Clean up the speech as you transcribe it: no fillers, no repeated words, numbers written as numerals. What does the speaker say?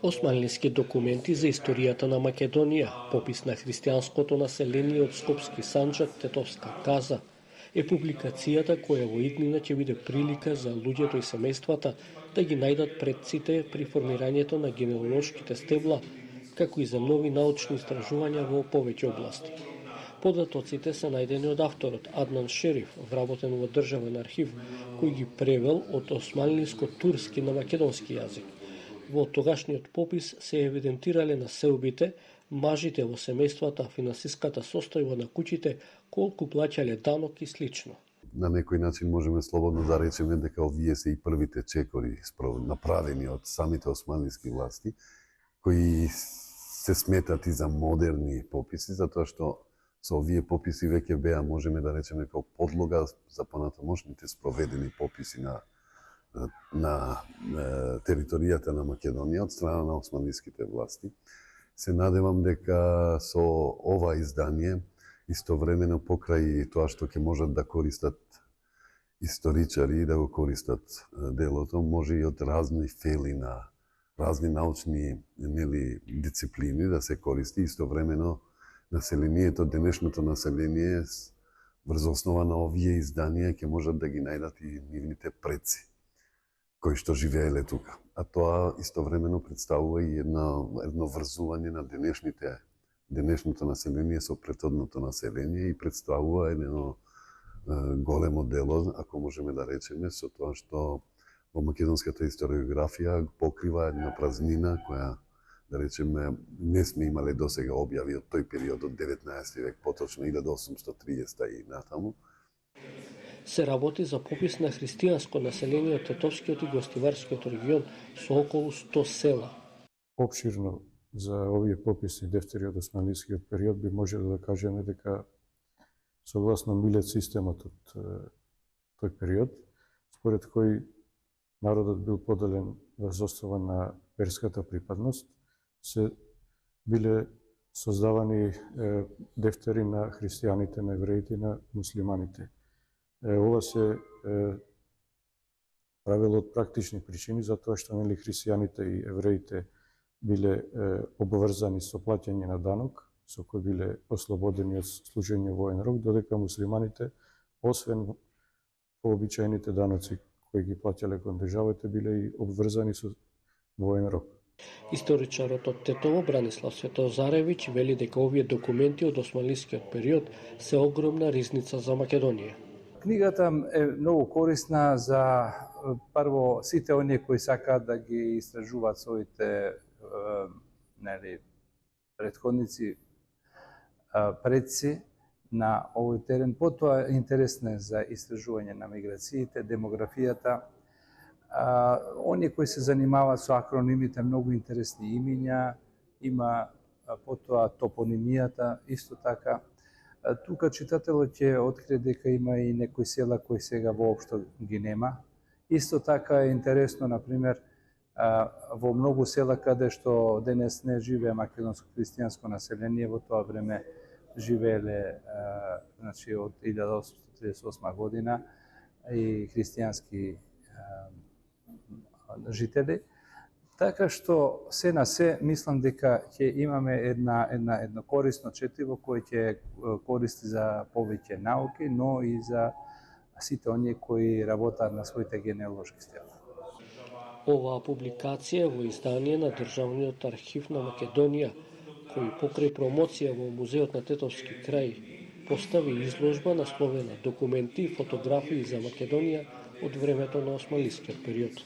Османлиски документи за историјата на Македонија, попис на христијанското население од Скопски Санџак, Тетовска Каза, е публикацијата која во иднина ќе биде прилика за луѓето и семејствата да ги најдат предците при формирањето на генеалошките стебла, како и за нови научни истражувања во повеќе области. Податоците се најдени од авторот Аднан Шериф, вработен во Државен архив, кој ги превел од османлиско-турски на македонски јазик. Во тогашниот попис се евидентирале населбите, мажите во семејствата, финансиската состојба на куќите, колку плаќале данок и слично. На некој начин можеме слободно да речеме дека овие се и првите чекори направени од самите османлиски власти, кои се сметат и за модерни пописи, затоа што со овие пописи веќе беа, можеме да речеме, како подлога за понатамошните спроведени пописи на територијата на Македонија од страна на османлиските власти. Се надевам дека со ова издание, истовремено покрај тоа што ќе можат да користат историчари и да го користат делото, може и од разни фели на разни научни дисциплини да се користи. Истовремено населението, денешното население, врз основа на овие изданија ќе можат да ги најдат и нивните предци кои што живееле тука. А тоа истовремено представува и едно врзување на денешното население со претходното население и представува едно големо дело, ако можеме да речеме, со тоа што во македонската историографија покрива една празнина која, да речеме, не сме имале досега објави од тој период од 19 век, поточно 1830 и натаму. Се работи за попис на христијанско население од Тетовскиот и Гостиварскиот регион со околу 100 села. Обширно за овие пописи дефтери од османлискиот период би можело да кажеме дека согласно Милет системот од тој период, според кој народот бил поделен врз основа на верската припадност, се биле создавани дефтери на христијаните, на евреите и на муслиманите. Ова се правило од практични причини, затоа што христијаните и евреите биле обврзани со плаќање на данок, со кој биле ослободени од служење воен рок, додека муслиманите, освен пообичајните даноци кои ги плаќале кон државите, биле и обврзани со воен рок. Историчарот од Тетово Бранислав Светозаревиќ вели дека овие документи од османлискиот период се огромна ризница за Македонија. Книгата е многу корисна за прво сите оние кои сакаат да ги истражуваат своите претходници, предци на овој терен. Потоа интересна за истражување на миграциите, демографијата. Оние кои се занимаваат со акронимите, многу интересни имиња, има потоа топонимијата, исто така. Тука читателот ќе открие дека има и некои села кои сега воопшто ги нема. Исто така е интересно, например, во многу села каде што денес не живее македонско христијанско население, во тоа време живееле од 1838 година и христијански жители. Така што се на се мислам дека ќе имаме едно корисно четиво кој ќе користи за повеќе науки, но и за сите оние кои работат на своите генеалошки стебла. Оваа публикација во издание на Државниот архив на Македонија, кој покрај промоција во Музеот на Тетовски крај постави изложба насловена Документи и фотографии за Македонија од времето на османлискиот период.